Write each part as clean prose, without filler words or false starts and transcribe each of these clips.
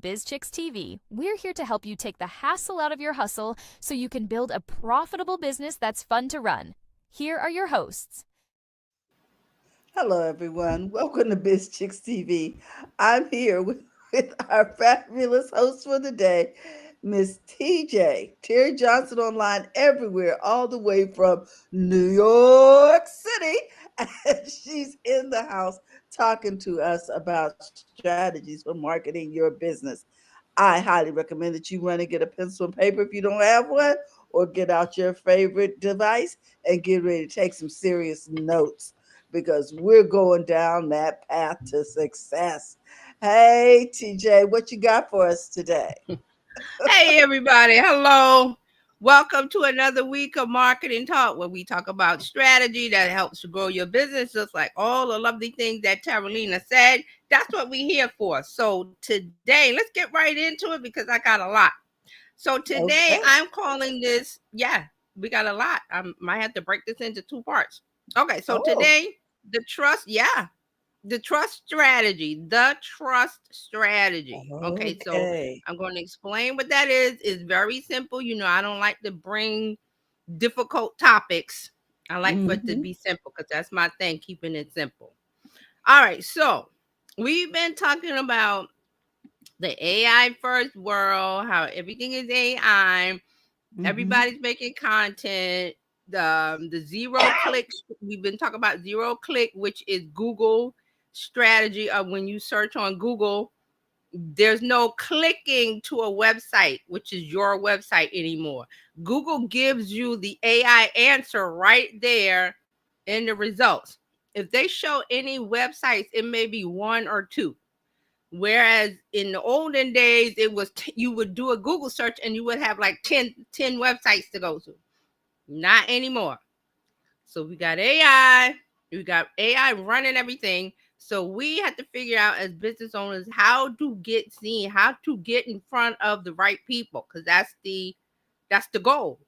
Bizchicks TV. We're here to help you take the hassle out of your hustle so you can build a profitable business that's fun to run. Here are your hosts. Hello, everyone. Welcome to Bizchicks TV. I'm here with our fabulous host for the day, Miss TJ, Terry Johnson online everywhere, all the way from New York City. And she's in the house talking to us about strategies for marketing your business. I highly recommend that you run and get a pencil and paper if you don't have one, or get out your favorite device and get ready to take some serious notes because we're going down that path to success. Hey, TJ, what you got for us today? Hey, everybody. Hello. Welcome to another week of Marketing Talk, where we talk about strategy that helps to grow your business, just like all the lovely things that Carolina said. That's what we're here for. So today, let's get right into it because I got a lot. So today, Okay. I'm calling this, we got a lot. I might have to break this into two parts. Okay, so Oh, today, the trust strategy. Okay, so okay. I'm going to explain what that is. It's very simple. I don't like to bring difficult topics. I like for it to Mm-hmm. be simple because that's my thing, keeping it simple. All right, so we've been talking about the AI first world, how everything is AI. Mm-hmm. Everybody's making content. The zero click. We've been talking about zero click, which is Google strategy of when you search on Google, there's no clicking to a website, which is your website anymore. Google gives you the AI answer right there in the results. If they show any websites, it may be one or two. Whereas in the olden days, it was you would do a Google search and you would have like 10 websites to go to. Not anymore. So we got AI running everything. So we have to figure out as business owners how to get seen, how to get in front of the right people, because that's the goal,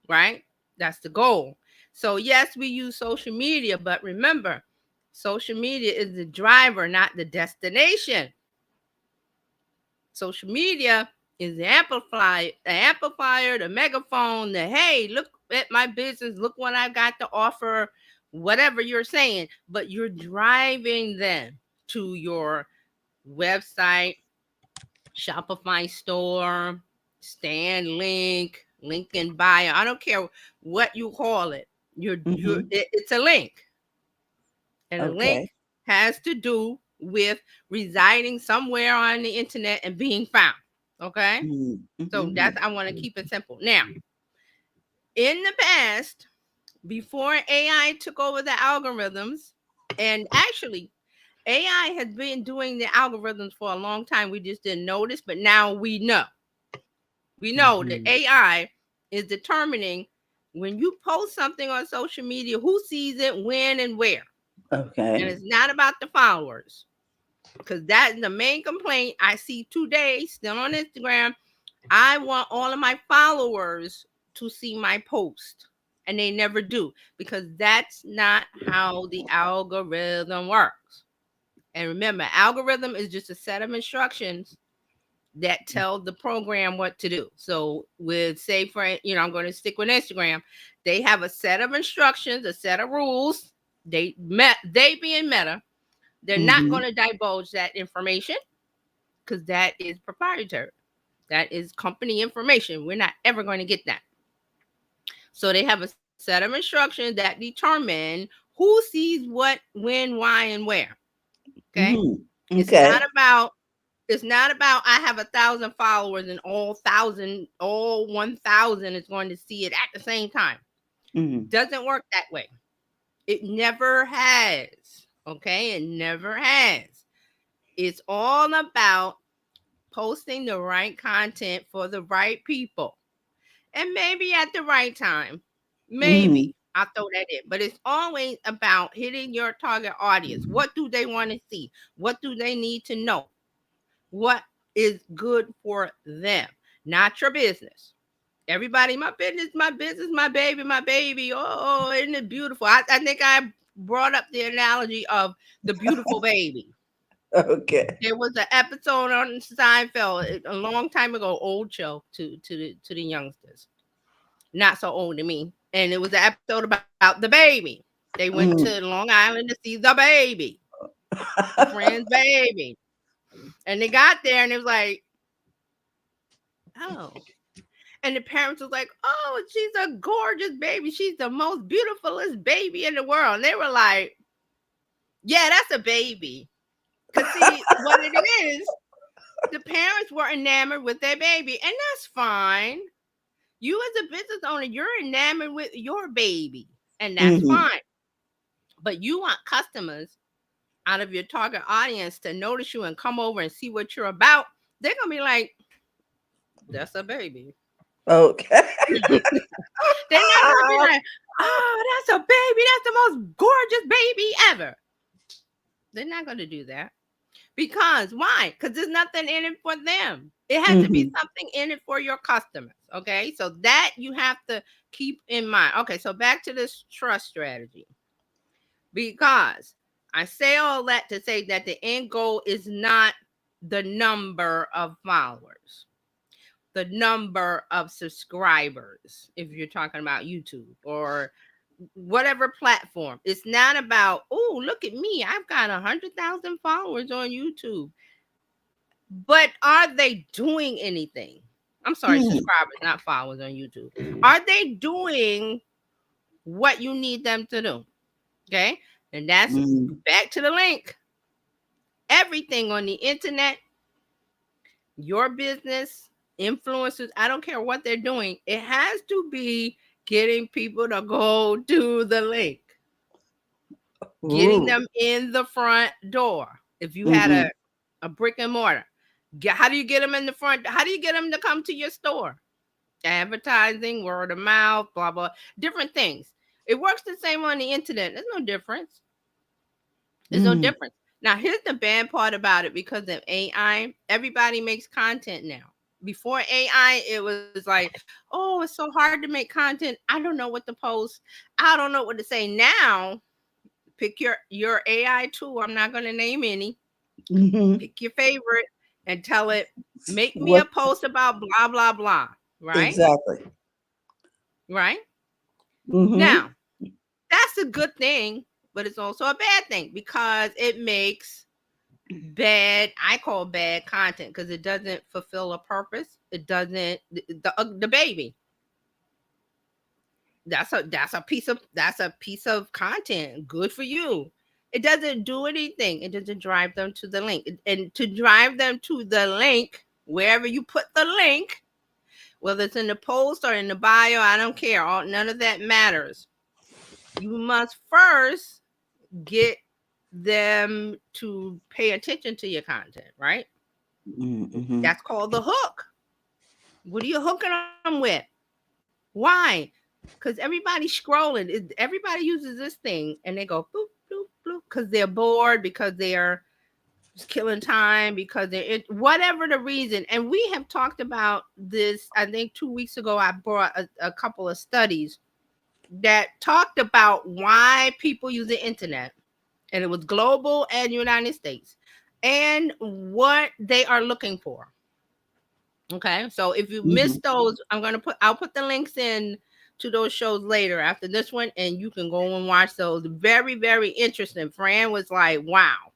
right? That's the goal. So yes, we use social media, but remember, social media is the driver, not the destination. Social media is the amplifier, the megaphone, the hey, look at my business, look what I got to offer, whatever you're saying, but you're driving them to your website, Shopify store, stand link in bio. I don't care what you call it. Mm-hmm. It's a link. And a link Okay. has to do with residing somewhere on the internet and being found. Okay. So Mm-hmm. that's, I want to keep it simple. Now, in the past, before AI took over the algorithms, and actually, AI has been doing the algorithms for a long time. We just didn't notice, but now we know. We know that Mm-hmm. AI is determining when you post something on social media, who sees it, when, and where. And Okay. it's not about the followers, because that is the main complaint I see today, still on Instagram. I want all of my followers to see my post, and they never do because that's not how the algorithm works. And remember, algorithm is just a set of instructions that tell the program what to do. So with say for I'm going to stick with Instagram, they have a set of instructions, a set of rules. They being Meta, they're not Mm-hmm. going to divulge that information because that is proprietary. That is company information. We're not ever going to get that. So they have a set of instructions that determine who sees what, when, why, and where. Okay. Mm-hmm. It's not Okay. about I have 1,000 followers and all 1,000 is going to see it at the same time. Mm-hmm. Doesn't work that way. It never has. Okay. It never has. It's all about posting the right content for the right people and maybe at the right time. Mm-hmm. Maybe I'll throw that in, but it's always about hitting your target audience. What do they want to see? What do they need to know? What is good for them, not your business. Everybody, my business, my baby, my baby. Oh, isn't it beautiful? I think I brought up the analogy of the beautiful baby. Okay. There was an episode on Seinfeld a long time ago, old show to the youngsters, not so old to me. And it was an episode about the baby. They went to Mm. Long Island to see the baby, a friend's baby. And they got there and it was like, oh. And the parents was like, oh, she's a gorgeous baby. She's the most beautifulest baby in the world. And they were like, yeah, that's a baby. Because see, what it is, the parents were enamored with their baby. And that's fine. You as a business owner, you're enamored with your baby. And that's Mhm. fine. But you want customers out of your target audience to notice you and come over and see what you're about. They're going to be like, that's a baby. Okay. They're not gonna be like, oh, that's a baby. That's the most gorgeous baby ever. They're not gonna do that. Because why? Because there's nothing in it for them. It has to be Mhm. something in it for your customers. Okay. So that you have to keep in mind. Okay. So back to this trust strategy. Because I say all that to say that the end goal is not the number of followers, the number of subscribers, if you're talking about YouTube or whatever platform. It's not about, oh, look at me. I've got 100,000 followers on YouTube. But are they doing anything? I'm sorry, Mhm. subscribers, not followers on YouTube. Are they doing what you need them to do? Okay. And that's Mhm. back to the link. Everything on the internet, your business, influencers, I don't care what they're doing, it has to be getting people to go to the link, getting Ooh. them in the front door. If you had Mhm. a brick and mortar, how do you get them in the front? How do you get them to come to your store? Advertising, word of mouth, blah, blah, different things. It works the same on the internet. There's no difference. There's no Mhm. difference. Now, here's the bad part about it because of AI, everybody makes content now. Before AI, it was like, oh, it's so hard to make content. I don't know what to post. I don't know what to say. Now, pick your AI tool. I'm not going to name any. Mhm. Pick your favorite and tell it, make me a What post about blah, blah, blah. Right? exactly? Right? Mhm. Now, that's a good thing, but it's also a bad thing because it makes bad, I call bad content because it doesn't fulfill a purpose. It doesn't the baby. That's a piece of content. Good for you. It doesn't do anything. It doesn't drive them to the link. And to drive them to the link, wherever you put the link, whether it's in the post or in the bio, I don't care. None of that matters. You must first get them to pay attention to your content, right? Mhm. That's called the hook. What are you hooking them with? Why? Because everybody's scrolling. Everybody uses this thing and they go boop, boop, boop because they're bored, because they're just killing time, because whatever the reason. And we have talked about this, I think 2 weeks ago, I brought a couple of studies that talked about why people use the internet. And it was global and United States and what they are looking for. Okay, so if you Mhm. missed those, I'll put the links in to those shows later after this one, and you can go and watch those. Very, very interesting. Fran was like, wow.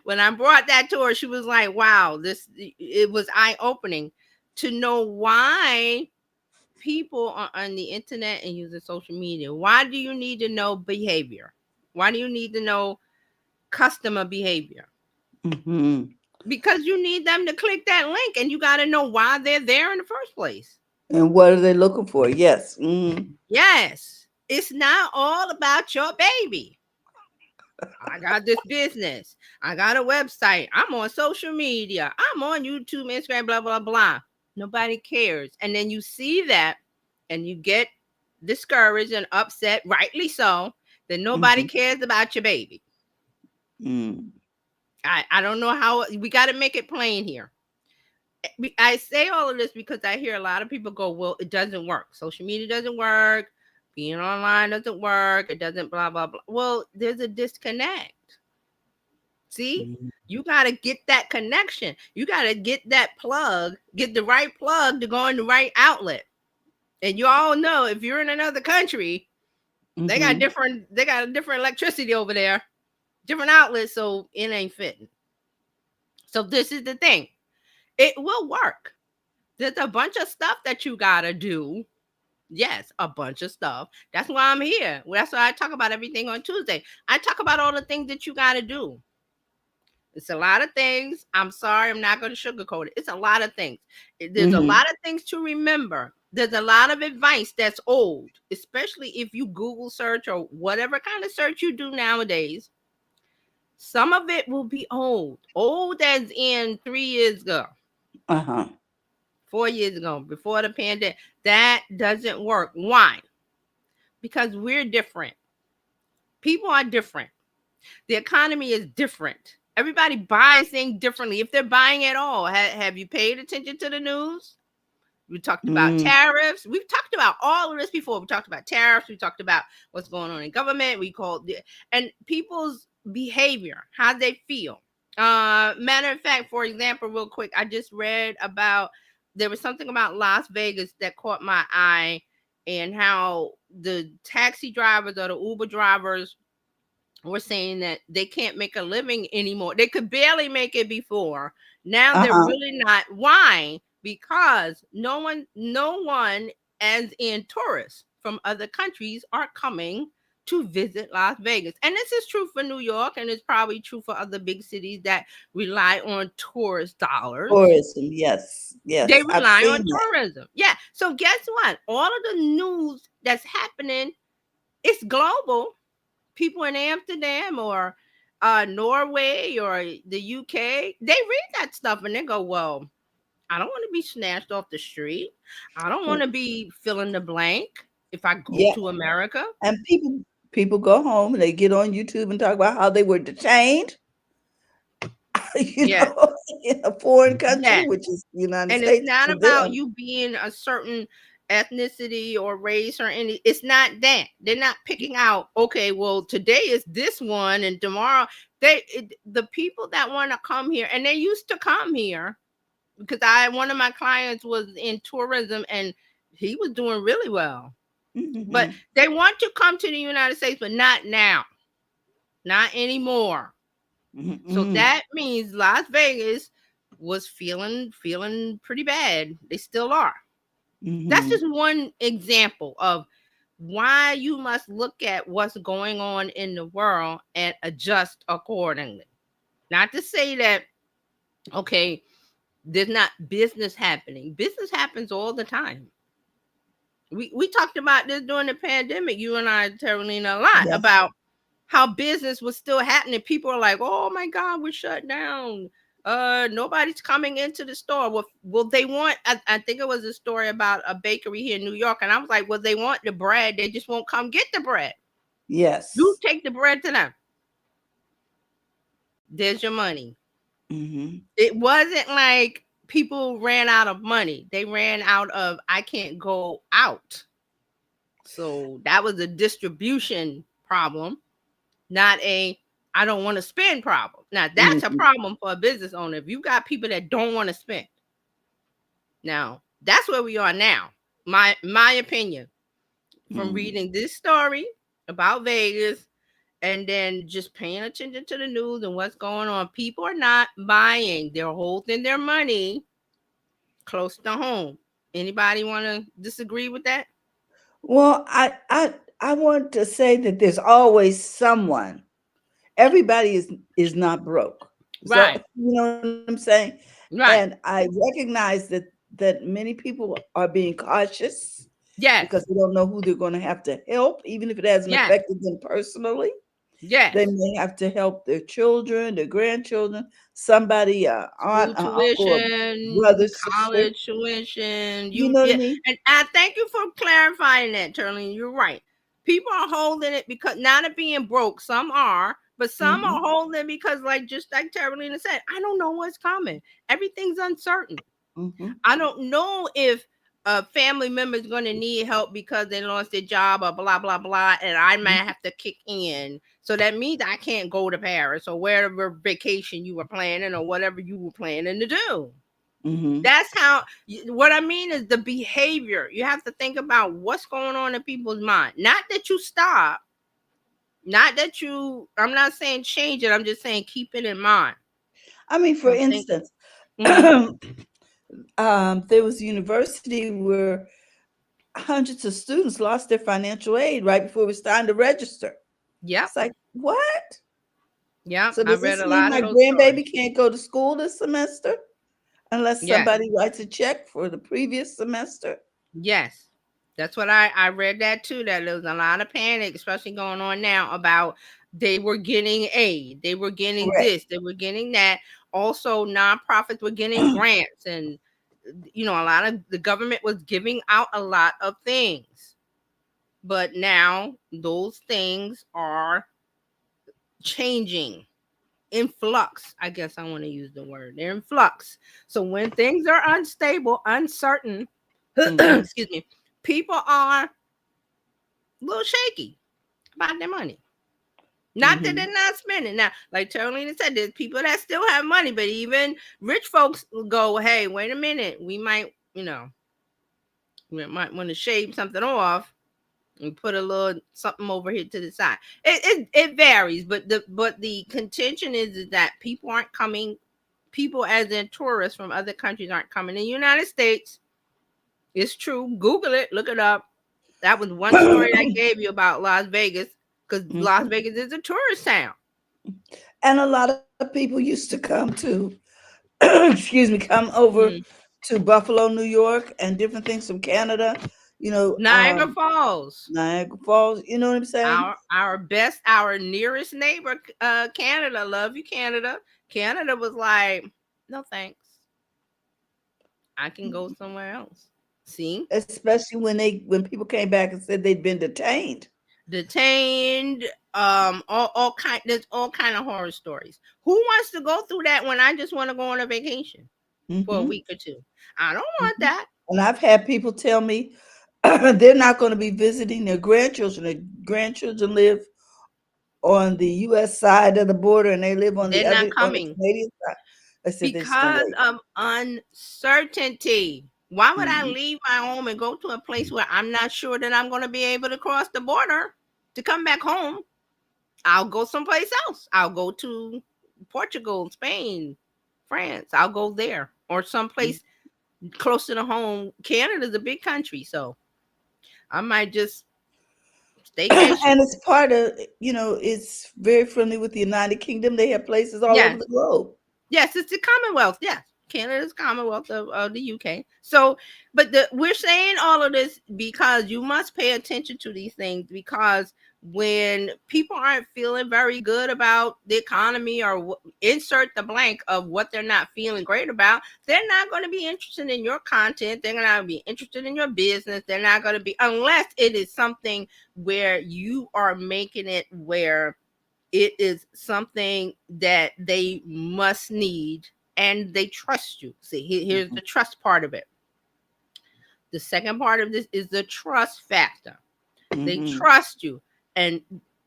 When I brought that to her, she was like, wow, it was eye-opening to know why people are on the internet and using social media. Why do you need to know behavior? Why do you need to know customer behavior? Mhm. Because you need them to click that link and you got to know why they're there in the first place. And what are they looking for? Yes. Mhm. Yes, it's not all about your baby. I got this business. I got a website. I'm on social media. I'm on YouTube, Instagram, blah, blah, blah. Nobody cares. And then you see that and you get discouraged and upset, rightly so, that nobody Mhm. cares about your baby. Mm. I don't know how we got to make it plain here. I say all of this because I hear a lot of people go, well, it doesn't work. Social media doesn't work. Being online doesn't work. It doesn't blah, blah, blah. Well, there's a disconnect. See, Mhm. you got to get that connection. You got to get that plug, get the right plug to go in the right outlet. And you all know if you're in another country, Mhm. they got a different electricity over there, different outlets, so it ain't fitting. So this is the thing. It will work. There's a bunch of stuff that you got to do. Yes, a bunch of stuff. That's why I'm here. Well, that's why I talk about everything on Tuesday. I talk about all the things that you got to do. It's a lot of things. I'm sorry, I'm not going to sugarcoat it. It's a lot of things. There's a Mhm. lot of things to remember. There's a lot of advice that's old, especially if you Google search or whatever kind of search you do nowadays. Some of it will be old, old as in 3 years ago, Uh-huh. 4 years ago, before the pandemic. That doesn't work. Why? Because we're different. People are different. The economy is different. Everybody buys things differently. If they're buying at all, have you paid attention to the news? We talked about Mm. tariffs. We've talked about all of this before. We talked about tariffs. We talked about what's going on in government. We called it, and people's behavior, how they feel. Matter of fact, for example, real quick, I just read about there was something about Las Vegas that caught my eye, and how the taxi drivers or the Uber drivers were saying that they can't make a living anymore. They could barely make it before. Now they're Uh-huh. really not. Why? Because no one, as in tourists from other countries, are coming to visit Las Vegas. And this is true for New York, and it's probably true for other big cities that rely on tourist dollars. Tourism. Yes. They Yes. I've rely on seen that. tourism. Yeah. So guess what? All of the news that's happening, it's global. People in Amsterdam or Norway or the UK, they read that stuff and they go, well, I don't want to be snatched off the street. I don't want to be fill in the blank if I go Yeah. to America. And people go home and they get on YouTube and talk about how they were detained, you Yes, know, in a foreign country, yes. which is the United And it's States not to about them. you being a certain ethnicity or race or any. It's not that. They're not picking out, okay, well, today is this one and tomorrow the people that want to come here, and they used to come here, because I one of my clients was in tourism and he was doing really well. But Mhm. they want to come to the United States, but not now, not anymore. So Mhm. that means Las Vegas was feeling pretty bad. They still are. That's Mhm. just one example of why you must look at what's going on in the world and adjust accordingly. Not to say that, okay, there's not business happening. Business happens all the time. We talked about this during the pandemic. You and I, Terralina, a lot Yes. about how business was still happening. People are like, "Oh my God, we're shut down. Nobody's coming into the store." Well, they want. I think it was a story about a bakery here in New York, and I was like, "Well, they want the bread. They just won't come get the bread. You Yes. take the bread to them. There's your money." Mhm. It wasn't like people ran out of money. They ran out of I can't go out. So that was a distribution problem, not a I don't want to spend problem. Now that's a Mhm. problem for a business owner. If you got people that don't want to spend. Now, that's where we are now. My opinion from Mhm. reading this story about Vegas and then just paying attention to the news and what's going on. People are not buying. They're holding their money close to home. Anybody want to disagree with that? Well, I want to say that there's always someone. Everybody is not broke. So, Right. you know what I'm saying? And Right. I recognize that many people are being cautious Yes. because they don't know who they're going to have to help, even if it hasn't Yes. affected them personally. They Yes. may have to help their children, their grandchildren, somebody, aunt, School uncle, or tuition, brother, sister. college tuition. You You know what I yeah, mean? and I thank you for clarifying that, Turlene. You're right. People are holding it because not of being broke. Some are, but some are Hmm. holding it because, like just like Terralina said, I don't know what's coming. Everything's uncertain. Hmm. I don't know if a family member is going to need help because they lost their job or blah blah blah, and I might have to kick in. So that means I can't go to Paris or wherever vacation you were planning or whatever you were planning to do. Mm-hmm. That's how. What I mean is the behavior. You have to think about what's going on in people's mind. Not that you stop. Not that you. I'm not saying change it. I'm just saying keep it in mind. I mean, for So think. instance, Mm-hmm. there was a university where hundreds of students lost their financial aid right before it was time to register. Yep. It's like, what? Yep. So I does read this a mean lot of my those stories. grandbaby can't go to school this semester unless Yes. somebody writes a check for the previous semester? Yes. That's what I read that too. That there was a lot of panic, especially going on now about they were getting aid, they were getting Correct. this, they were getting that. Also, nonprofits were getting grants, and a lot of the government was giving out a lot of things. But now those things are changing in flux. I guess I want to use the word. They're in flux. So when things are unstable, uncertain, Mm-hmm. excuse me, people are a little shaky about their money. Not that Mm-hmm. they're not spending. Now, like Terlina said, there's people that still have money, but even rich folks will go, hey, wait a minute. We might want to shave something off and put a little something over here to the side. It varies, but the contention is that people aren't coming. People, as in tourists from other countries, aren't coming in the United States. It's true. Google it. Look it up. That was one story I gave you about Las Vegas, because Las Vegas is a tourist town. And a lot of people used to come to, excuse me, come over Mm. to Buffalo, New York, and different things from Canada. You know, Niagara Falls, Niagara Falls. You know what I'm saying? our nearest neighbor, Canada. Love you, Canada. Canada was like, no thanks. I can go somewhere else. See, Especially when people came back and said they'd been detained. detained, there's all kind of horror stories. Who wants to go through that when I just want to go on a vacation for a Hmm. week or two? I don't want that. And I've had people tell me they're not going to be visiting their grandchildren. Their grandchildren live on the U.S. side of the border, and they live on They're not on the coming Canadian side. I said they're just going to because wait. of uncertainty. Why would I Hmm. leave my home and go to a place where I'm not sure that I'm going to be able to cross the border to come back home? I'll go someplace else. I'll go to Portugal, Spain, France. I'll go there or someplace closer to home. Canada's a big country, so I might just staycation. And it's part of, it's very friendly with the United Kingdom. They have places all over Yes. the globe. Yes, it's the Commonwealth. Yes, Canada's Commonwealth of the UK. So, but we're saying all of this because you must pay attention to these things, because when people aren't feeling very good about the economy, or insert the blank of what they're not feeling great about, they're not going to be interested in your content. They're going to be interested in your business. They're not going to be, unless it is something where you are making it where it is something that they must need and they trust you. See, here's Mhm, the trust part of it. The second part of this is the trust factor. They mhm, trust you, and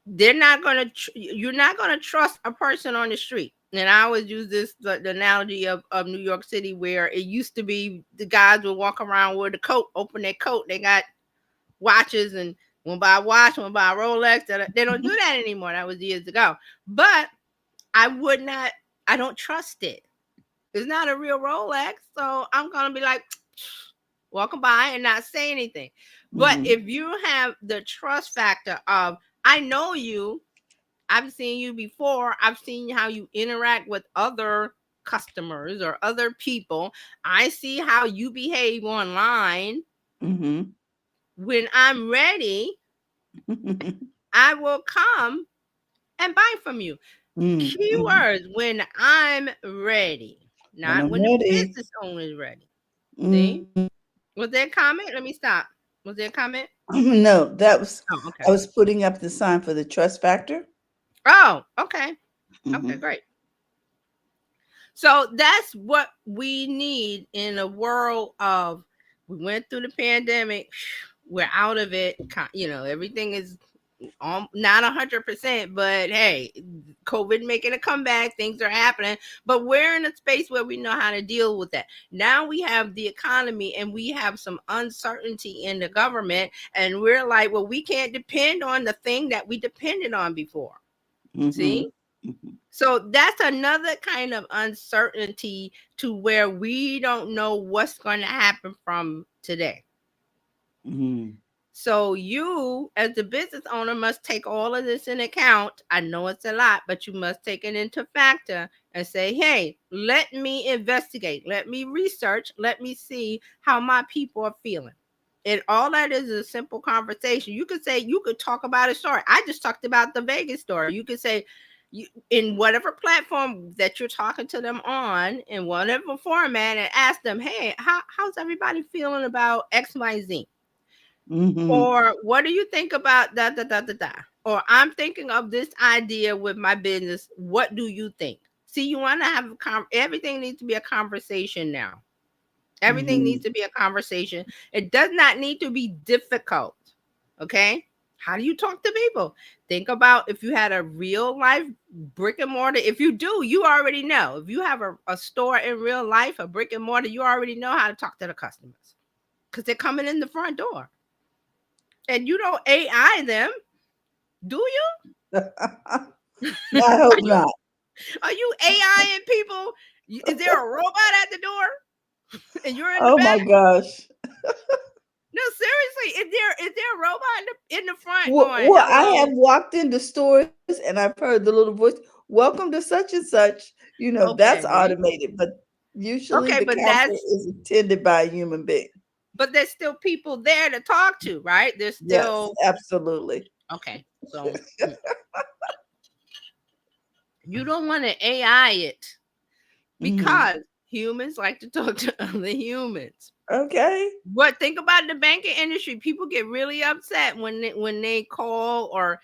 they're not going to, you're not going to trust a person on the street. And I always use this, the analogy of New York City, where it used to be the guys would walk around with a coat, open their coat. They got watches and one buy a watch, one buy a Rolex. They don't do that anymore. That was years ago. But I would not, I don't trust it. It's not a real Rolex. So I'm going to be like, walking by and not say anything. But mhm, if you have the trust factor of, I know you, I've seen you before, I've seen how you interact with other customers or other people, I see how you behave online. mhm, When I'm ready, mhm, I will come and buy from you. mhm. Keywords: when I'm ready, When not I'm when the ready. business owner is ready. See? Mm. Was there a comment? Let me stop. Was there a comment? No, Oh, I okay. was putting up the sign for the trust factor. Oh, okay. Okay, Mhm, great. So that's what we need in a world of We went through the pandemic. We're out of it. Everything is not 100%, but hey, COVID making a comeback. Things are happening, but we're in a space where we know how to deal with that. Now we have the economy and we have some uncertainty in the government, and we're like, well, we can't depend on the thing that we depended on before. Mm-hmm. See? So that's another kind of uncertainty to where we don't know what's going to happen from today. Mm-hmm. So you, as the business owner, must take all of this in account. I know it's a lot, but you must take it into factor and say, hey, let me investigate, let me research, let me see how my people are feeling. And all that is a simple conversation. You could say, you could talk about a story. I just talked about the Vegas story. You could say, in whatever platform that you're talking to them on, in whatever format, and ask them, hey, how's everybody feeling about XYZ? Mm-hmm. Or what do you think about da da da da da? Or I'm thinking of this idea with my business. What do you think? See, you want to have everything needs to be a conversation now. Everything Mm-hmm. needs to be a conversation. It does not need to be difficult. Okay? How do you talk to people? Think about if you had a real life brick and mortar. If you do, you already know. If you have a store in real life, a brick and mortar, you already know how to talk to the customers because they're coming in the front door. And you don't AI them, do you? I hope not. Are you AIing people? Is there a robot at the door and you're in the Oh my back? gosh. No, seriously, is there a robot in the front Well, going, well, I have "Hello"? walked into stores and I've heard the little voice, "Welcome to such and such." That's Okay, automated, but usually okay, the but counter that's is attended by a human being. but there's still people there to talk to, right? There's Yes, still absolutely. okay. So you don't want to AI it Hmm. because humans like to talk to other humans. Okay. But think about the banking industry. People get really upset when they call or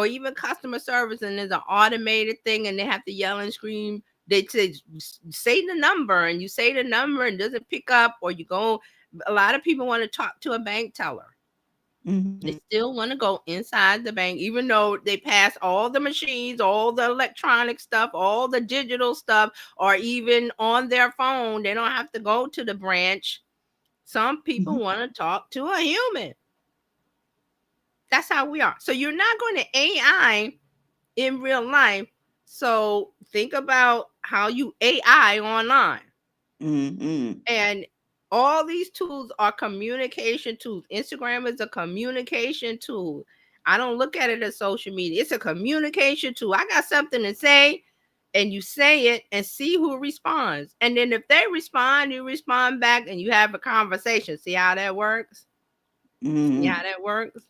even customer service and there's an automated thing and they have to yell and scream. They say the number and you say the number and doesn't pick up or you go. A lot of people want to talk to a bank teller. They Hmm. still want to go inside the bank, even though they pass all the machines, all the electronic stuff, all the digital stuff, or even on their phone. They don't have to go to the branch. Some people Hmm. want to talk to a human. That's how we are. So you're not going to AI in real life. So think about how you AI online. Hmm. And all these tools are communication tools. Instagram is a communication tool. I don't look at it as social media. It's a communication tool. I got something to say, and you say it and see who responds. And then if they respond, you respond back and you have a conversation. See how that works? See Hmm. how that works?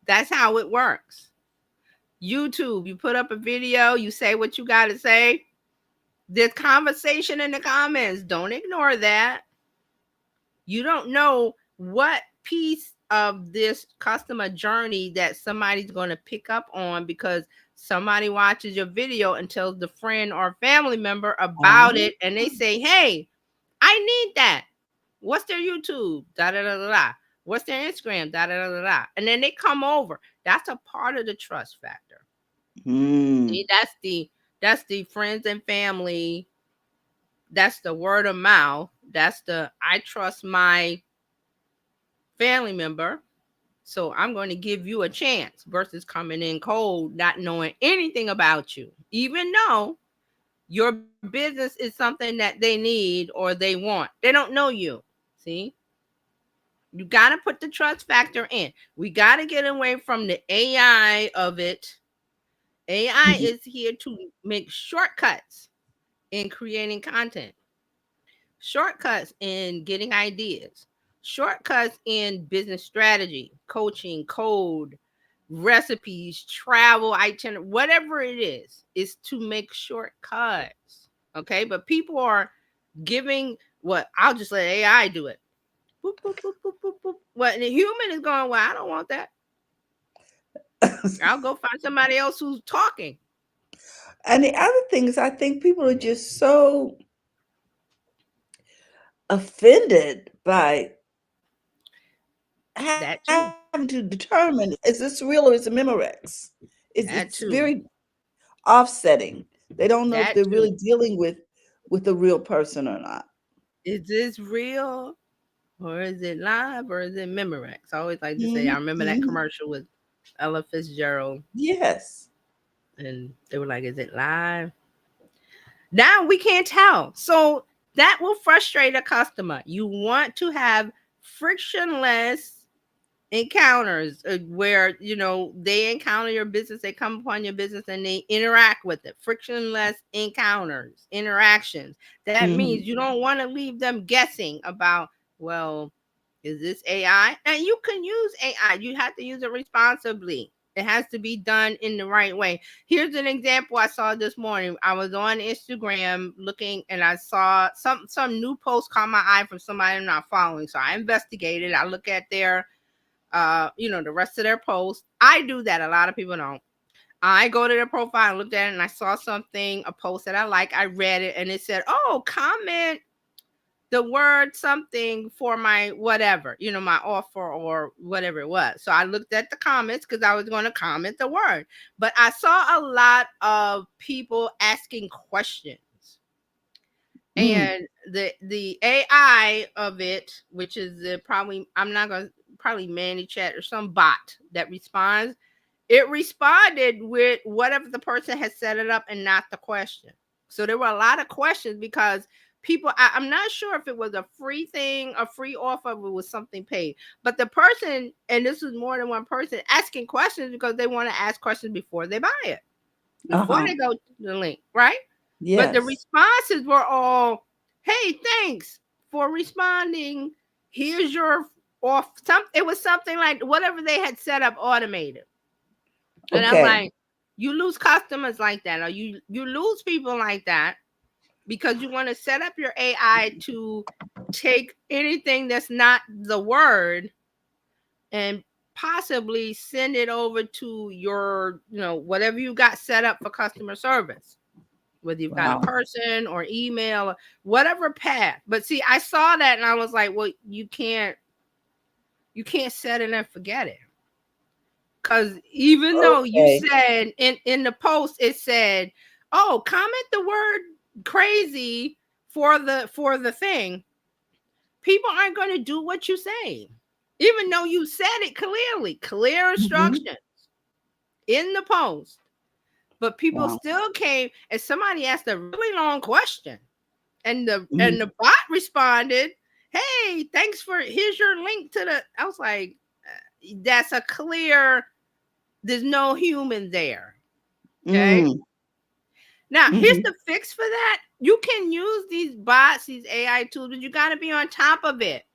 That's how it works. YouTube, you put up a video, you say what you got to say. There's conversation in the comments. Don't ignore that. You don't know what piece of this customer journey that somebody's going to pick up on because somebody watches your video and tells the friend or family member about Uh-huh. it and they say, hey, I need that. What's their YouTube? Da da da da da. What's their Instagram? Da da da da da. And then they come over. That's a part of the trust factor. Mm. See, that's the friends and family. That's the word of mouth. That's the I trust my family member. So I'm going to give you a chance versus coming in cold, not knowing anything about you, even though your business is something that they need or they want. They don't know you. See, you got to put the trust factor in. We got to get away from the AI of it. AI Mhm. is here to make shortcuts in creating content, shortcuts in getting ideas, shortcuts in business strategy, coaching, code, recipes, travel, itinerary, whatever it is to make shortcuts. Okay, but people are giving what I'll just let AI do it. Boop, boop, boop, boop, boop, boop. What the human is going, well, I don't want that. I'll go find somebody else who's talking. And the other thing is, I think people are just so offended by That having to too. determine, is this real or is it Memorex? It's That too. very offsetting. They don't know if That they're too. really dealing with a real person or not. Is this real or is it live or is it Memorex? I always like to say, I remember that Mhm. commercial with Ella Fitzgerald, Yes. and they were like, "Is it live?" Now we can't tell. So that will frustrate a customer. You want to have frictionless encounters where they encounter your business, they come upon your business and they interact with it. Frictionless encounters, interactions. That Mhm. means you don't want to leave them guessing about, well, is this AI? And you can use AI. You have to use it responsibly. It has to be done in the right way. Here's an example I saw this morning. I was on Instagram looking and I saw some new post caught my eye from somebody I'm not following. So I investigated. I look at their the rest of their posts. I do that. A lot of people don't. I go to their profile and looked at it and I saw something, a post that I like. I read it and it said, "Oh, comment the word something for my whatever, my offer or whatever it was." So I looked at the comments because I was going to comment the word. But I saw a lot of people asking questions. Mm. And the AI of it, which is probably I'm not gonna probably ManyChat or some bot that responds, it responded with whatever the person had set it up and not the question. So there were a lot of questions because people, I'm not sure if it was a free thing, a free offer, if it was something paid. But the person, and this was more than one person, asking questions because they want to ask questions before they buy it, before Uh-huh. they go to the link, right? But the Yes. responses were all, "Hey, thanks for responding. Here's your off." It was something like whatever they had set up automated. And I'm Okay. like, you lose customers like that, or you lose people like that because you want to set up your AI to take anything that's not the word and possibly send it over to your, whatever you got set up for customer service, whether you've got a Wow. person or email, or whatever path. But see, I saw that and I was like, well, you can't set it and forget it. Because even though you Okay. said in the post, it said, "Oh, comment the word crazy for the thing," people aren't going to do what you say, even though you said it clearly, clear Mhm. instructions in the post. But people Wow. still came and somebody asked a really long question, and the Mhm. and the bot responded, "Hey, thanks for here's your link to the." I was like, that's a clear. There's no human there. Okay. Mm. Now, here's Mhm. the fix for that. You can use these bots, these AI tools, but you got to be on top of it.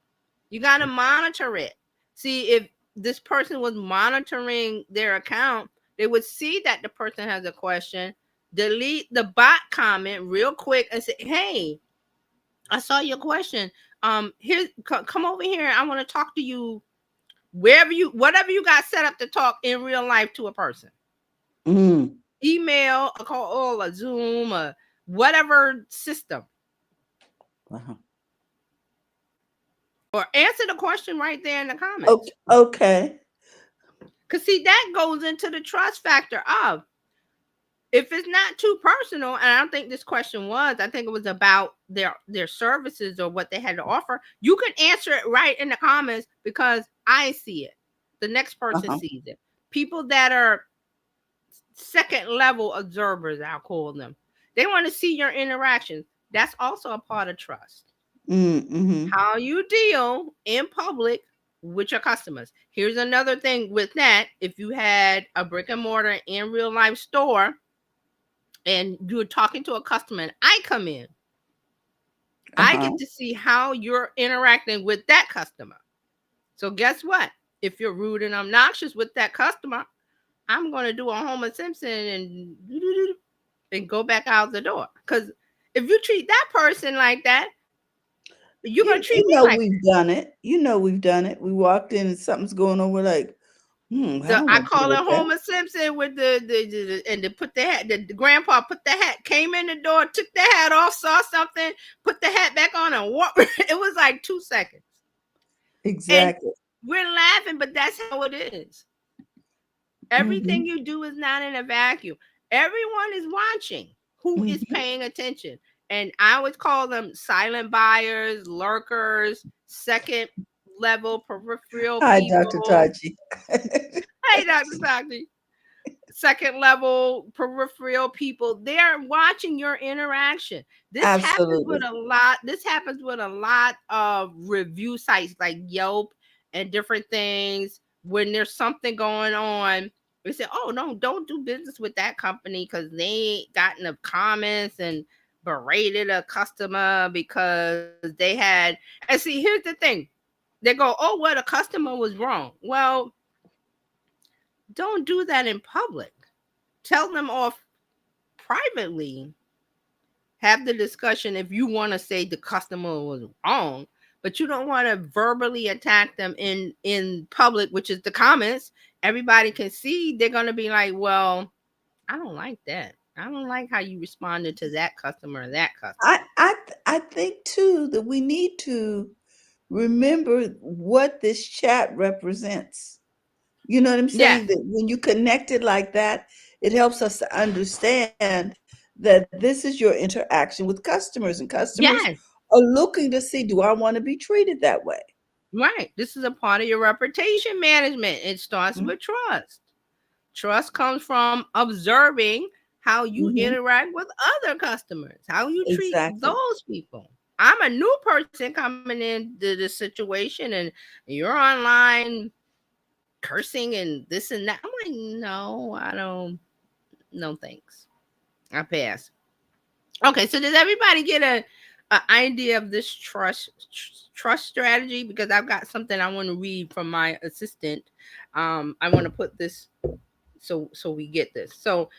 You got to monitor it. See, if this person was monitoring their account, they would see that the person has a question, delete the bot comment real quick and say, "Hey, I saw your question. Here, come over here. I want to talk to you whatever you got set up to talk in real life to a person. Mm. Email, a call, a Zoom, a whatever system, Uh-huh. or answer the question right there in the comments." Okay. Okay. Because see, that goes into the trust factor of, if it's not too personal, and I don't think this question was, I think it was about their services or what they had to offer. You can answer it right in the comments because I see it. The next person Uh-huh. sees it. People that are second level observers, I'll call them. They want to see your interactions. That's also a part of trust. Mm. Mhm. How you deal in public with your customers. Here's another thing with that. If you had a brick and mortar in real life store and you're talking to a customer and I come in, I Uh-huh. get to see how you're interacting with that customer. So guess what? If you're rude and obnoxious with that customer, I'm going to do a Homer Simpson and go back out the door. Because if you treat that person like that, you're going to treat You me know like we've done it. You know we've done it. We walked in and something's going on. We're like, I don't I want to deal call it with that. Homer Simpson with and to put the hat. The grandpa put the hat, came in the door, took the hat off, saw something, put the hat back on, and walked. It was like 2 seconds, and Exactly. we're laughing, but that's how it is. Hmm. Everything you do is not in a vacuum. Everyone is watching. Who is Hmm. paying attention? And I always call them silent buyers, lurkers, second level peripheral Hi, Dr. people. Tachi. Hey, Dr. Doctor. Second level peripheral people, they're watching your interaction. Absolutely. This happens with a lot of review sites like Yelp and different things. When there's something going on, they say, oh no, don't do business with that company because they got in the comments and berated a customer because they had. And see, here's the thing, they go, oh well, the customer was wrong. Well, don't do that in public. Tell them off privately. Have the discussion if you want to say the customer was wrong, but you don't want to verbally attack them in public, which is the comments. Everybody can see. They're going to be like, well, I don't like that. I don't like how you responded to that customer or that customer. I think too that we need to remember what this chat represents. You know what I'm Yes, saying? That when you connect it like that, it helps us to understand that this is your interaction with customers, and customers yes, are looking to see, do I want to be treated that way? right. This is a part of your reputation management. It starts with trust. Trust comes from observing how you Mm-hmm. interact with other customers, how you treat Exactly. those people. I'm a new person coming into the situation, and you're online cursing and this and that. I'm like, no, I don't. No thanks. I pass. Okay, so does everybody get a idea of this trust strategy? Because I've got something I want to read from my assistant. I want to put this so we get this. So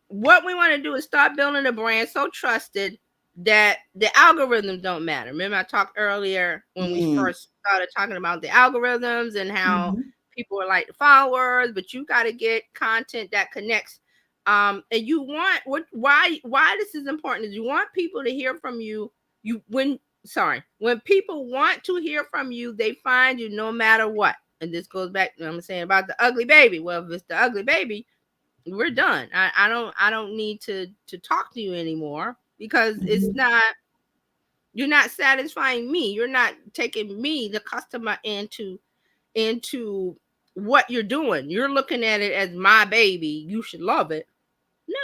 what we want to do is start building a brand so trusted that the algorithms don't matter. Remember I talked earlier when we Mm-hmm. first started talking about the algorithms and how Mm-hmm. people are like followers, but you got to get content that connects. And you want why this is important is you want people to hear from you. You when people want to hear from you, they find you no matter what. And this goes back to what I'm saying about the ugly baby. Well, if it's the ugly baby, we're done. I don't need to talk to you anymore because it's Mm-hmm. not you're not satisfying me. You're not taking me, the customer, into what you're doing. You're looking at it as my baby. You should love it.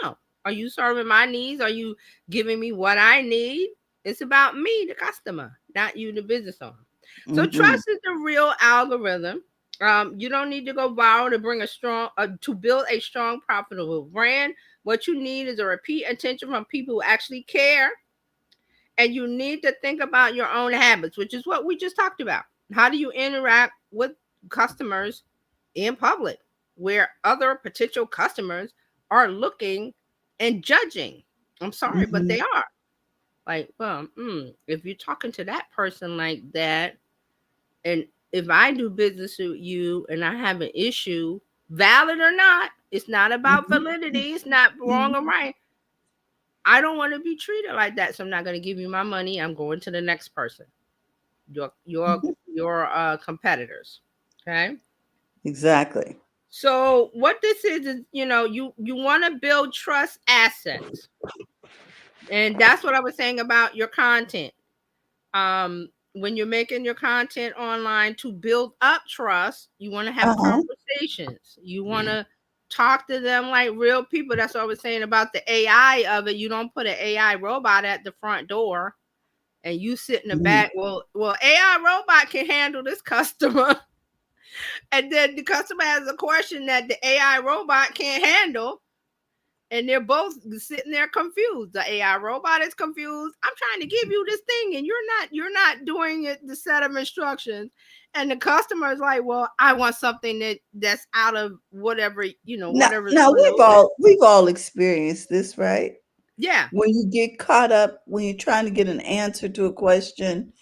No. Are you serving my needs? Are you giving me what I need? It's about me, the customer, not you, the business owner. So Mm-hmm. trust is the real algorithm. You don't need to go viral to to build a strong, profitable brand. What you need is a repeat attention from people who actually care, and you need to think about your own habits, which is what we just talked about. How do you interact with customers in public where other potential customers are looking and judging? I'm sorry, but Mm-hmm. they are. Like, well, if you're talking to that person like that, and if I do business with you and I have an issue, valid or not, it's not about Mm-hmm. validity, it's not wrong or Mm-hmm. right. I don't want to be treated like that, so I'm not going to give you my money. I'm going to the next person. Your your Mm-hmm. your competitors. Okay. Exactly. So what this is you want to build trust assets, and that's what I was saying about your content. When you're making your content online to build up trust, you want to have Uh-huh. conversations. You want to talk to them like real people. That's what I was saying about the AI of it. You don't put an AI robot at the front door and you sit in the Mm-hmm. back. Well, AI robot can handle this customer, and then the customer has a question that the AI robot can't handle, and they're both sitting there confused. The AI robot is confused. I'm trying to give you this thing, and you're not doing it the set of instructions. And the customer is like, well, I want something that's out of whatever Now, whatever's now on the we've list. all experienced this, right? Yeah, When you get caught up, when you're trying to get an answer to a question,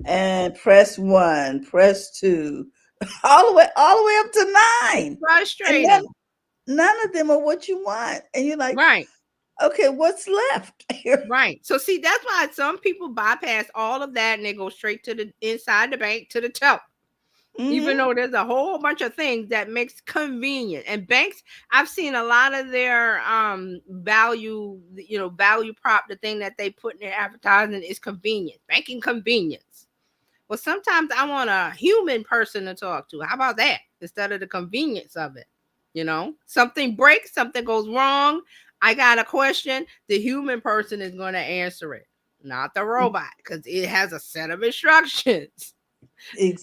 and press one, press two, all the way up to It's 9. And frustrating. none of them are what you want. And you're like, Right. okay, what's left here? Right. So see, that's why some people bypass all of that and they go straight to the inside the bank to the top. Even Mm-hmm. though there's a whole bunch of things that makes convenient. And banks, I've seen a lot of their value, value prop, the thing that they put in their advertising is convenience, banking convenience. Well, sometimes I want a human person to talk to. How about that? Instead of the convenience of it. Something breaks, something goes wrong. I got a question. The human person is going to answer it, not the robot, because it has a set of instructions.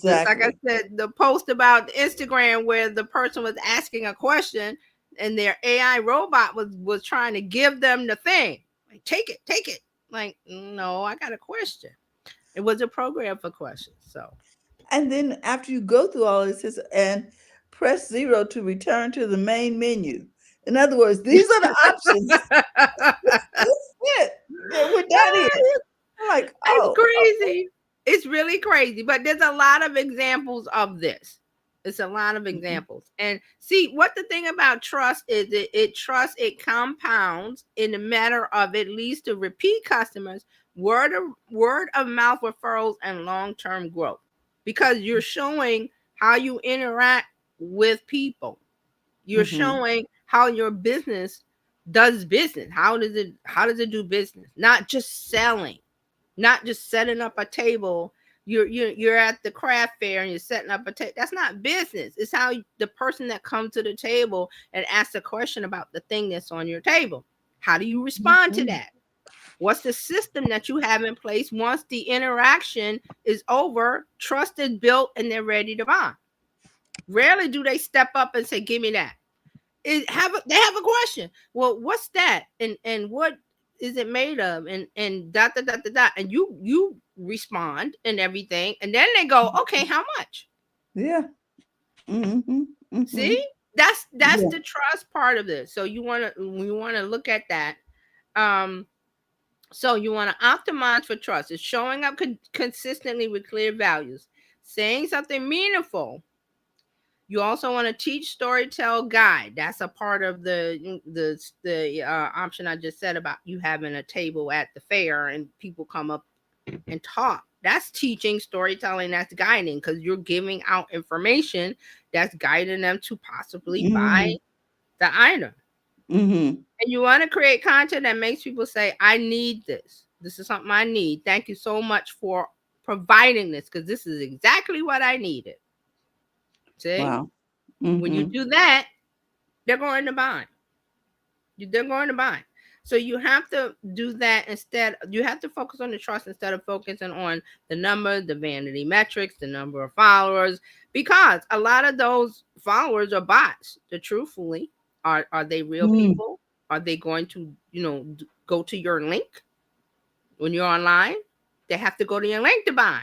Just like I Exactly. said, the post about Instagram where the person was asking a question and their AI robot was trying to give them the thing. Like, take it. Like, no, I got a question. It was a program for questions. So And then after you go through all this, and press 0 to return to the main menu. In other words, these are the options. This is it. Yeah, we're done here. I'm like, it's oh, crazy. It's really crazy. But there's a lot of examples of this. It's a lot of mhm, examples. And see, what the thing about trust is, it compounds in the matter of it leads to repeat customers, word of mouth referrals, and long-term growth. Because you're showing how you interact with people. You're mhm, showing how your business does business. How does it do business? Not just selling, not just setting up a table. You're at the craft fair and you're setting up a table. That's not business. It's how the person that comes to the table and asks a question about the thing that's on your table. How do you respond to mhm. that? What's the system that you have in place once the interaction is over, trust is built, and they're ready to buy? Rarely do they step up and say, "Give me that." They have a question. Well, what's that? And what is it made of? And dot dot dot dot dot. And you respond and everything, and then they go, "Okay, how much?" Yeah. Mhm, See, mhm. that's Yeah. the trust part of this. So you want to look at that. Um, so you want to optimize for trust. It's showing up consistently with clear values, saying something meaningful. You also want to teach, storytell, guide. That's a part of the option I just said about you having a table at the fair and people come up and talk. That's teaching, storytelling, that's guiding, because you're giving out information that's guiding them to possibly buy Mhm, the item. mhm. And you want to create content that makes people say, "I need this. This is something I need. Thank you so much for providing this, because this is exactly what I needed." See, Wow. when you Mhm. do that, they're going to buy. They're going to buy. So you have to do that instead. You have to focus on the trust instead of focusing on the number, the vanity metrics, the number of followers, because a lot of those followers are bots. The truthfully, are they real Mm. people? Are they going to go to your link when you're online? They have to go to your link to buy.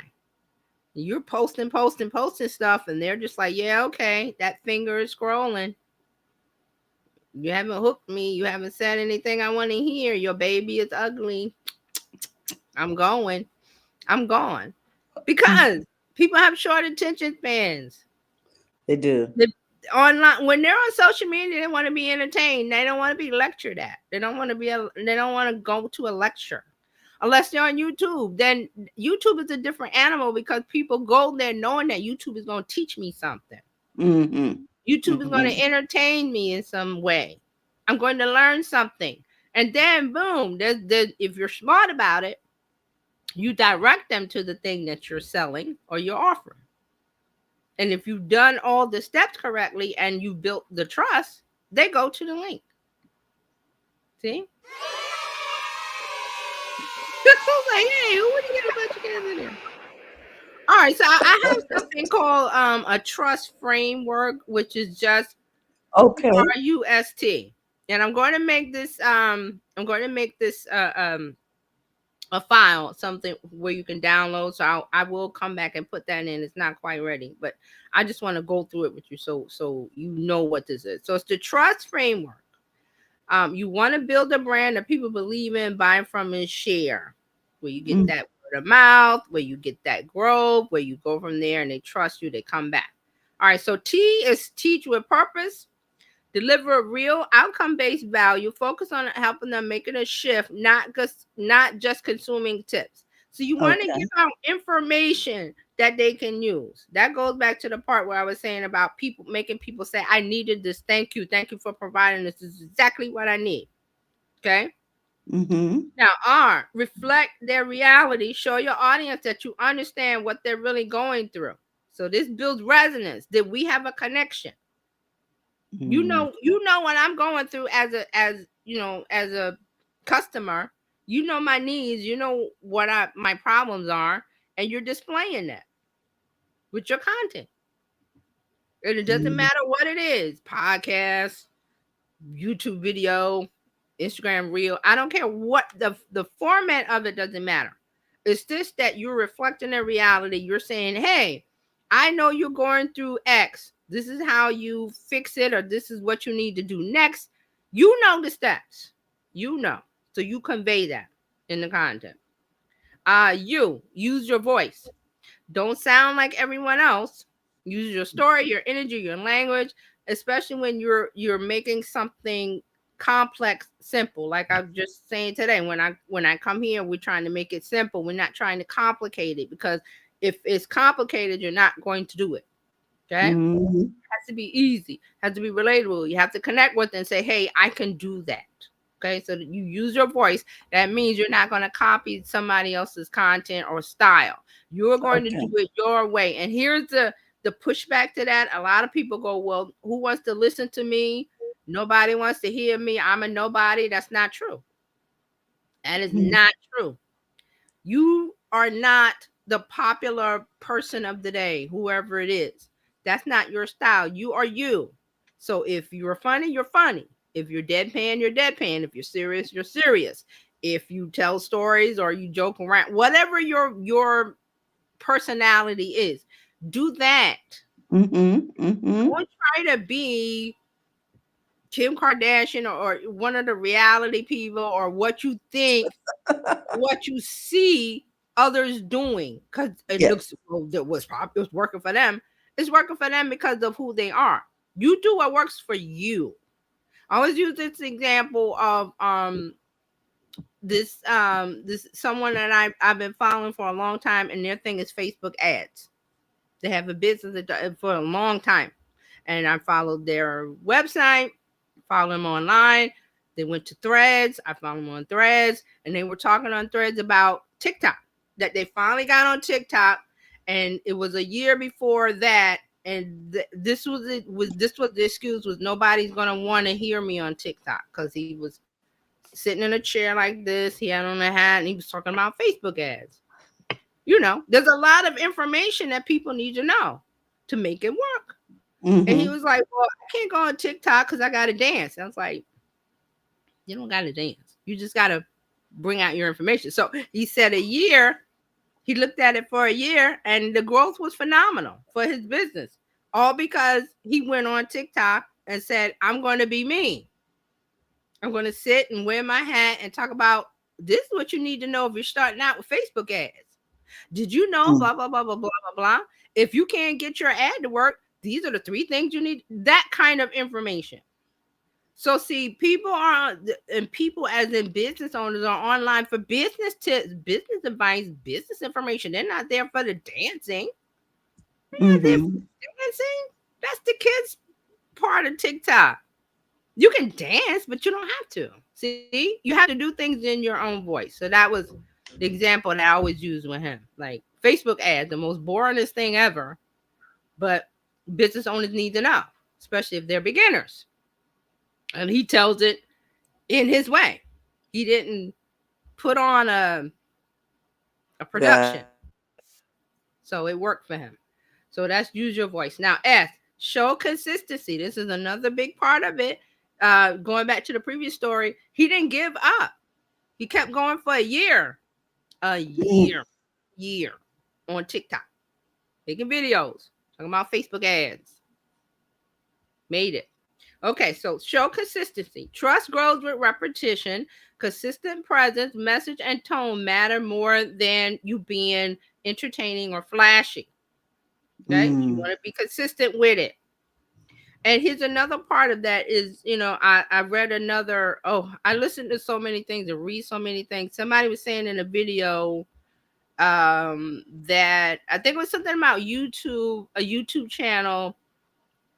You're posting stuff, and they're just like, "Yeah, okay, that finger is scrolling. You haven't hooked me. You haven't said anything I want to hear. Your baby is ugly. I'm going. I'm gone." Because people have short attention spans. They do. The online when they're on social media, they want to be entertained. They don't want to be lectured at. They don't want to go to a lecture. Unless they're on YouTube, then YouTube is a different animal, because people go there knowing that YouTube is going to teach me something. Mhm, YouTube is going to mhm. entertain me in some way. I'm going to learn something. And then boom, if you're smart about it, you direct them to the thing that you're selling or you're offering. And if you've done all the steps correctly and you built the trust, they go to the link. See? I was like, "Hey, who would you get a bunch of kids in there?" All right, so I have something called a trust framework, which is just Okay. RUST. And I'm going to make this a file, something where you can download. So I will come back and put that in. It's not quite ready, but I just want to go through it with you so you know what this is. So it's the trust framework. You want to build a brand that people believe in, buy from, and share, where you get Mm. that word of mouth, where you get that growth, where you go from there and they trust you, they come back. All right, so T is teach with purpose, deliver real outcome-based value, focus on helping them making a shift, not just consuming tips. So you want to Okay. give out information that they can use. That goes back to the part where I was saying about people making people say, I needed this. Thank you. Thank you for providing this. This is exactly what I need. Okay. Mm-hmm. Now, R, reflect their reality. Show your audience that you understand what they're really going through. So this builds resonance. That we have a connection. Mm. You know what I'm going through as a customer. You know my needs. You know what my problems are, and you're displaying that with your content. And it doesn't Mm. matter what it is: podcast, YouTube video, Instagram reel. I don't care what the format of it doesn't matter. It's just that you're reflecting a reality. You're saying, hey, I know you're going through X. This is how you fix it, or this is what you need to do next. You know the steps. You know. So you convey that in the content. You use your voice. Don't sound like everyone else. Use your story, your energy, your language, especially when you're making something complex simple. Like I was just saying today, when I come here, we're trying to make it simple. We're not trying to complicate it, because if it's complicated, you're not going to do it. Okay? It Mm. has to be easy, has to be relatable. You have to connect with it and say, hey, I can do that. Okay, so that you use your voice. That means you're not going to copy somebody else's content or style. You're going to do Okay. it your way. And here's the pushback to that. A lot of people go, well, who wants to listen to me? Nobody wants to hear me. I'm a nobody. That's not true. That is Mm. not true. You are not the popular person of the day, whoever it is. That's not your style. You are you. So if you're funny, you're funny. If you're deadpan, you're deadpan. If you're serious, you're serious. If you tell stories or you joke around, whatever your personality is, do that. Mm-hmm. Mm-hmm. Don't try to be Kim Kardashian or one of the reality people, or what you think, what you see others doing, because it Yes. looks, well, that was popular, it's working for them. It's working for them because of who they are. You do what works for you. I always use this example of this someone that I've been following for a long time, and their thing is Facebook ads. They have a business for a long time, and I followed their website, follow them online. They went to Threads. I found them on Threads, and they were talking on Threads about TikTok. That they finally got on TikTok, and it was a year before that. And this was it. This was the excuse, was nobody's gonna want to hear me on TikTok, because he was sitting in a chair like this. He had on a hat, and he was talking about Facebook ads. There's a lot of information that people need to know to make it work. And he Mm-hmm. was like, well, I can't go on TikTok because I got to dance. I was like, you don't got to dance. You just got to bring out your information. So he said a year, he looked at it for a year, and the growth was phenomenal for his business. All because he went on TikTok and said, I'm going to be me. I'm going to sit and wear my hat and talk about, this is what you need to know if you're starting out with Facebook ads. Did you know, Mm. blah, blah, blah, blah, blah, blah, blah. If you can't get your ad to work, these are the 3 things you need. That kind of information. So see, people as in business owners are online for business tips, business advice, business information. They're not there for the dancing. They're not there for Mm-hmm. the dancing. That's the kids part of TikTok. You can dance, but you don't have to. See, you have to do things in your own voice. So that was the example that I always use with him. Like Facebook ads, the most boringest thing ever, but business owners need to know, especially if they're beginners. And he tells it in his way. He didn't put on a Got production. So it worked for him. So that's use your voice. Now, S, show consistency. This is another big part of it. Going back to the previous story, he didn't give up. He kept going for a it. year on TikTok, making videos, talking about Facebook ads. Made it. Okay, so show consistency. Trust grows with repetition. Consistent presence, message, and tone matter more than you being entertaining or flashy. Okay, you want to be consistent with it. And here's another part of that is, I read another, I listened to so many things and read so many things. Somebody was saying in a video that I think it was something about YouTube, a YouTube channel.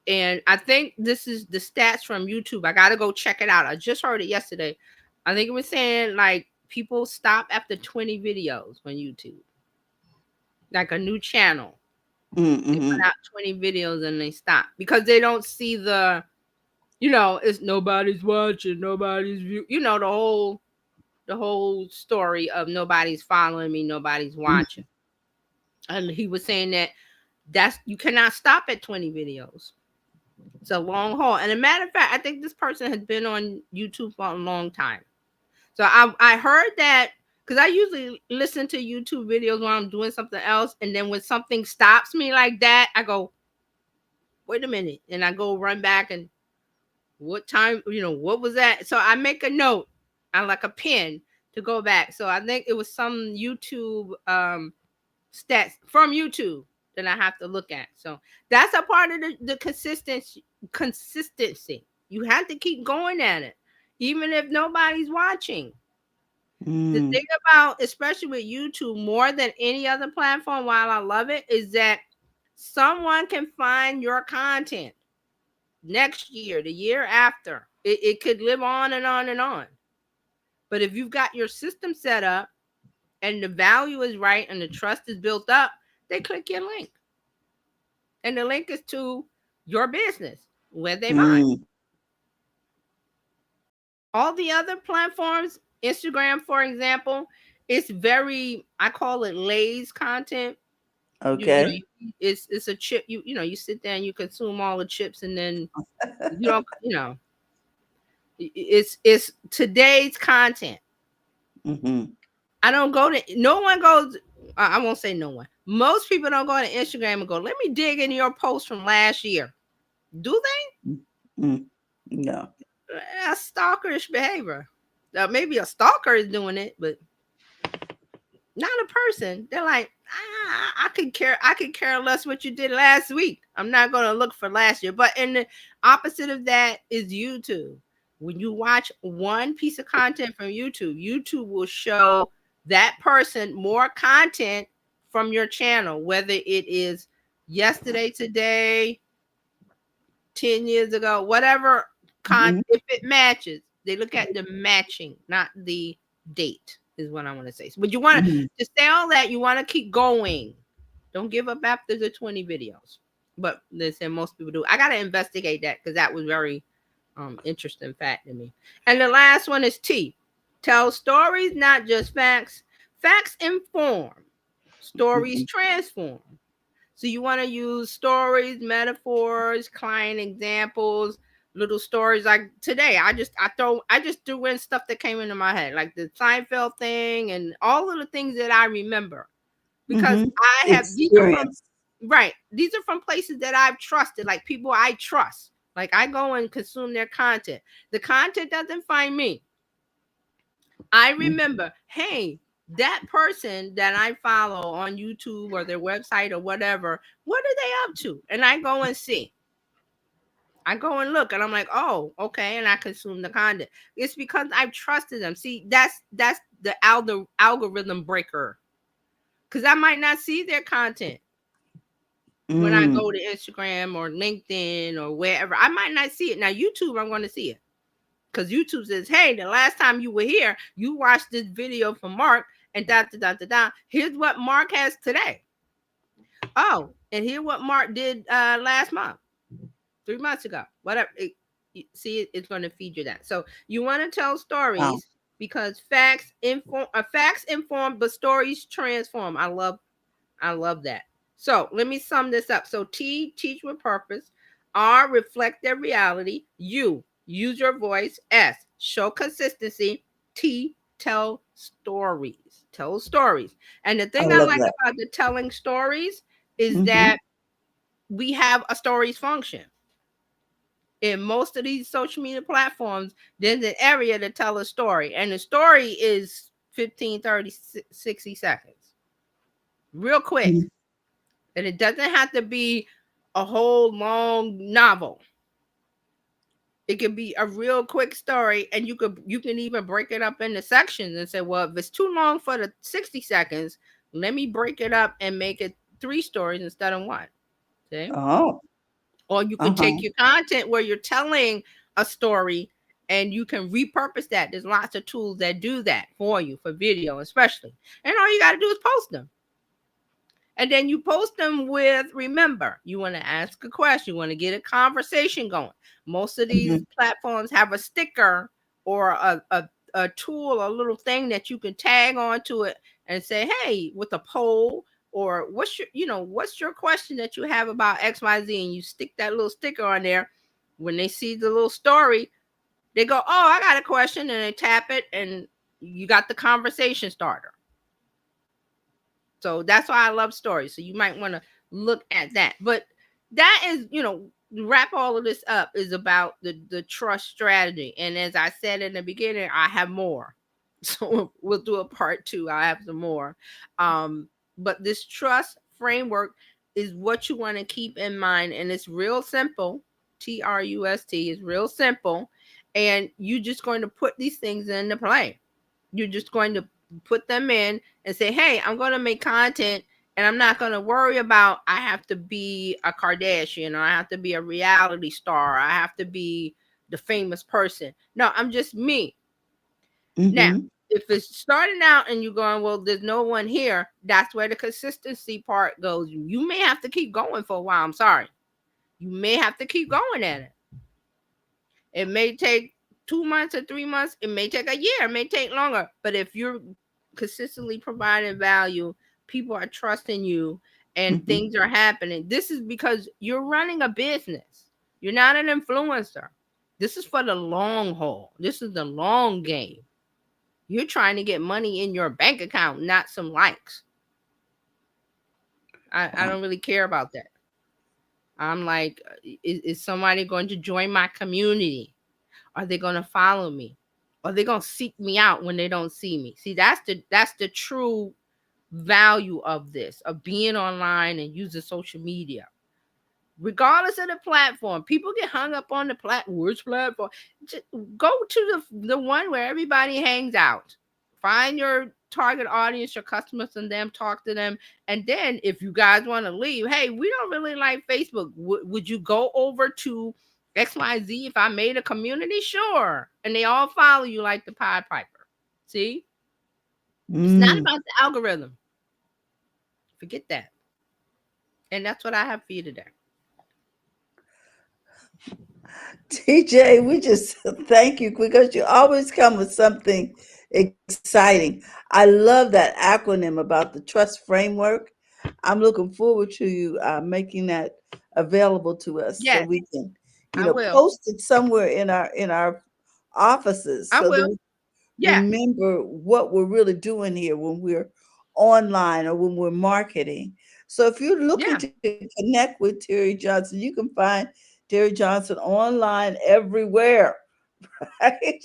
And I think this is the stats from YouTube. I got to go check it out. I just heard it yesterday. I think it was saying like people stop after 20 videos on YouTube, like a new channel. They put out 20 videos and they stop because they don't see it's nobody's watching, nobody's view, the whole story of nobody's following me, nobody's watching. And he was saying that you cannot stop at 20 videos. It's a long haul. And a matter of fact, I think this person has been on YouTube for a long time. So I heard that because I usually listen to YouTube videos when I'm doing something else. And then when something stops me like that, I go, wait a minute. And I go run back and what time, what was that? So I make a note on like a pin to go back. So I think it was some YouTube stats from YouTube that I have to look at. So that's a part of the consistency. You have to keep going at it, even if nobody's watching. The thing about, especially with YouTube, more than any other platform, while I love it, is that someone can find your content next year, the year after. It could live on and on and on. But if you've got your system set up and the value is right and the trust is built up, they click your link. And the link is to your business where they buy. All the other platforms, Instagram, for example, it's very, I call it Lay's content. Okay. It's a chip. You sit there and you consume all the chips, and then you don't. It's today's content. I don't go to. No one goes. I won't say no one. Most people don't go to Instagram and go, "Let me dig into your post from last year." Do they? No. That's stalkerish behavior. Maybe a stalker is doing it, but not a person. They're like, I could care less what you did last week. I'm not going to look for last year. But in the opposite of that is YouTube. When you watch one piece of content from YouTube, YouTube will show that person more content from your channel, whether it is yesterday, today, 10 years ago, whatever content, if it matches. They look at the matching, not the date, is what I want to say. But you want to say all that, you want to keep going. Don't give up after the 20 videos. But listen, most people do. I got to investigate that because that was very interesting fact to me. And the last one is T. Tell stories, not just facts. Facts inform. Stories transform. So you want to use stories, metaphors, client examples, little stories. Like today, I just threw in stuff that came into my head, like the Seinfeld thing and all of the things that I remember, because I have these are from places that I've trusted, like people I trust. Like I go and consume their content. The content doesn't find me. I remember, hey, that person that I follow on YouTube or their website or whatever, what are they up to? And I go and see. I go and look and I'm like, oh, okay. And I consume the content. It's because I've trusted them. See, that's the algorithm breaker. Because I might not see their content when I go to Instagram or LinkedIn or wherever. I might not see it. Now, YouTube, I'm going to see it. Because YouTube says, hey, the last time you were here, you watched this video from Mark and here's what Mark has today. Oh, and here's what Mark did last month, 3 months ago, whatever. It's going to feed you that. So you want to tell stories because facts inform, but stories transform. I love that. So let me sum this up. So T, teach with purpose. R, reflect their reality. U, use your voice. S, show consistency. T, tell stories. Tell stories. And the thing I like about the telling stories is that we have a stories function. In most of these social media platforms, there's an area to tell a story. And the story is 15, 30, 60 seconds. Real quick. And it doesn't have to be a whole long novel. It could be a real quick story, and you can even break it up into sections and say, well, if it's too long for the 60 seconds, let me break it up and make it 3 stories instead of one. See? Oh, Or you can uh-huh. take your content where you're telling a story and you can repurpose that. There's lots of tools that do that for you, for video especially. And all you got to do is post them. And then you post them with, remember, you want to ask a question, you want to get a conversation going. Most of these Mhm, platforms have a sticker or a tool, a little thing that you can tag onto it and say, hey, with a poll, or what's your question that you have about XYZ, and you stick that little sticker on there. When they see the little story, they go, oh, I got a question, and they tap it, and you got the conversation starter. So that's why I love stories. So you might want to look at that. But that is, wrap all of this up is about the trust strategy. And as I said in the beginning, I have more. So we'll do a part 2. I have some more. But this trust framework is what you want to keep in mind. And it's real simple. TRUST is real simple. And you're just going to put these things into play. You're just going to put them in and say, hey, I'm going to make content, and I'm not going to worry about I have to be a Kardashian, or I have to be a reality star, or I have to be the famous person. No, I'm just me. Now, mhm. if it's starting out and you're going, well, there's no one here, that's where the consistency part goes. You may have to keep going for a while. I'm sorry. You may have to keep going at it. It may take 2 months or 3 months. It may take a year. It may take longer. But if you're consistently providing value, people are trusting you, and Mhm. things are happening. This is because you're running a business. You're not an influencer. This is for the long haul. This is the long game. You're trying to get money in your bank account, not some likes. I Wow. don't really care about that. I'm like, is somebody going to join my community? Are they going to follow me? Are they going to seek me out when they don't see me? See, that's the true value of this, of being online and using social media. Regardless of the platform, people get hung up on the which platform. Just go to the one where everybody hangs out. Find your target audience, your customers, and them. Talk to them, and then if you guys want to leave, hey, we don't really like Facebook. Would you go over to XYZ if I made a community? Sure, and they all follow you like the Pied Piper. See, it's not Mm. about the algorithm. Forget that. And that's what I have for you today. TJ, we just thank you because you always come with something exciting. I love that acronym about the trust framework. I'm looking forward to you making that available to us so Yes, we can, I will. post it somewhere in our offices I so that will. we Yeah, remember what we're really doing here when we're online or when we're marketing. So if you're looking yeah, to connect with Terry Johnson, you can find Terry Johnson online everywhere. Right?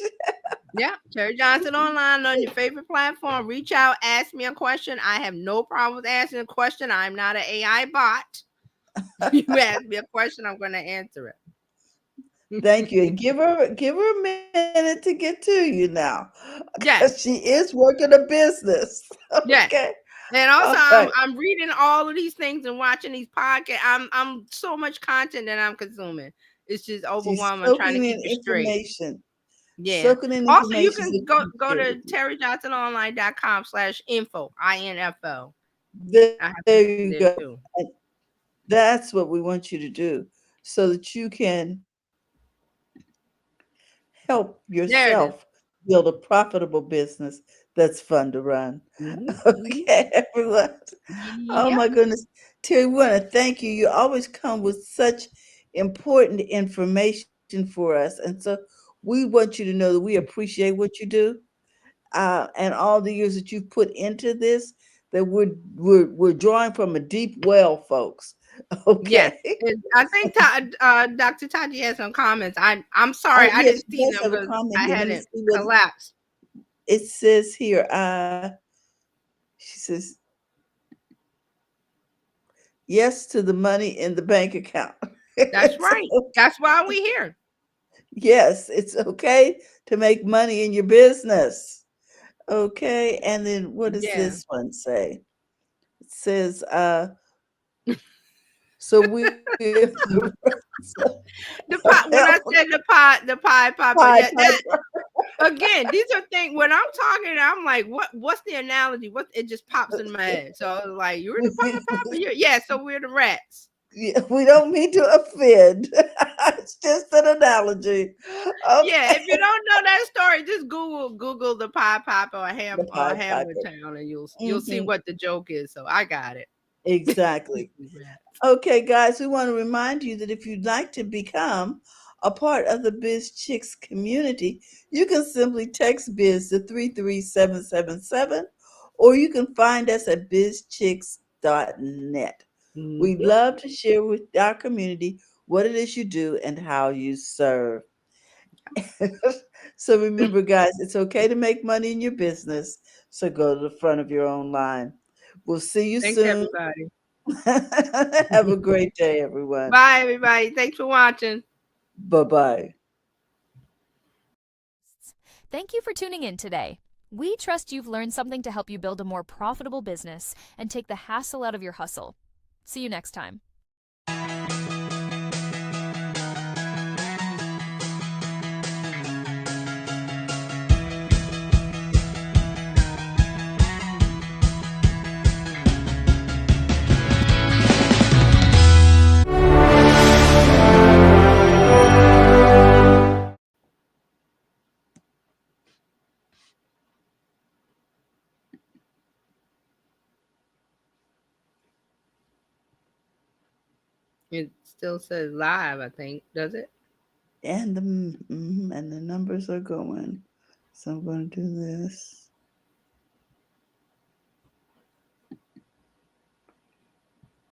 yeah. Terry Johnson online on your favorite platform. Reach out, ask me a question. I have no problem with asking a question. I'm not an AI bot. You ask me a question, I'm going to answer Thank you. it. And give her a minute to get to you now. Because she Yes, is working a business. Okay. yes. And All also, right. I'm reading all of these things and watching these podcasts. I'm so much content that I'm consuming. It's just She's overwhelming. I'm trying to soaking keep in it straight. information. Yeah. Soaking in Also, you information so can you can go share it to with you. terryjohnsononline.com/info, INFO. I There have you links go. there too. And that's what we want you to do so that you can help There it is. yourself build a profitable business that's fun to run. Hmm. Okay, everyone. Oh Yep. my goodness. Terry, we want to thank you. You always come with such important information for us. And so we want you to know that we appreciate what you do and all the years that you've put into this, that we're drawing from a deep well, folks. Yes. Okay. I think Dr. Taji has some comments. I'm sorry, Oh, I yes, didn't she see does them have a because comment I here. Let me hadn't see what collapsed. it says here. She says, yes to the money in the bank account. That's right. So, That's why we here. yes, it's okay to make money in your business. Okay, and then what does Yeah. this one say? It says, so we The pie, when I said the pie popper, Pied yeah, that Piper. again, these are things when I'm talking, I'm like, what's the analogy? What it just pops in my head. So I was like, you're the pie popper. Yeah, so we're the rats. Yeah, we don't mean to offend. It's just an analogy. Yeah, if Okay. you don't know that story, just Google the pie popper or The Pied Hamlet Piper. Town, and you'll see Hmm. what the joke is. So I got it. Exactly. Rats. Okay, guys, we want to remind you that if you'd like to become a part of the Biz Chicks community, you can simply text Biz to 33777, or you can find us at bizchicks.net. We'd Mhm. love to share with our community what it is you do and how you serve. So remember, guys, it's okay to make money in your business. So go to the front of your own line. We'll see you Thanks, soon. everybody. Have a great day, everyone. Bye, everybody. Thanks for watching. Bye bye. Thank you for tuning in today. We trust you've learned something to help you build a more profitable business and take the hassle out of your hustle. See you next time. It still says live, I think. Does it? And the numbers are going. So I'm going to do this.